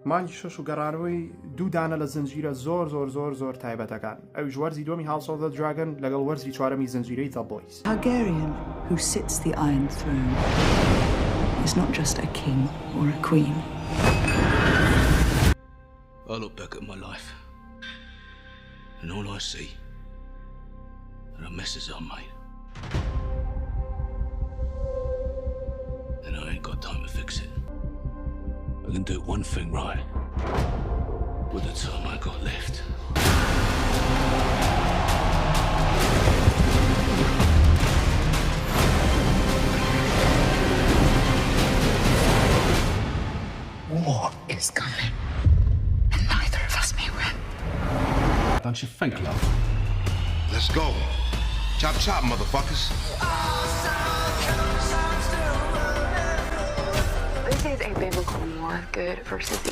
مانگی شەش و گەڕانەوەی دوو دانە لە زنجیرە زۆر زۆر زۆر زۆر تایبەتەکان ئەویش وەرزی دووەمی House of the Dragon لەگەڵ وەرزی چوارەمی زنجیرەی The Boys. Targaryen who sits the Iron Throne is not just a king or a queen. I look back at my life and all I see are the messes I made. And I ain't got time to fix it. I can do one thing right with the time I got left. War is coming, and neither of us may win. Don't you think, love? Let's go. Chop chop, motherfuckers. This is a biblical war, good versus evil.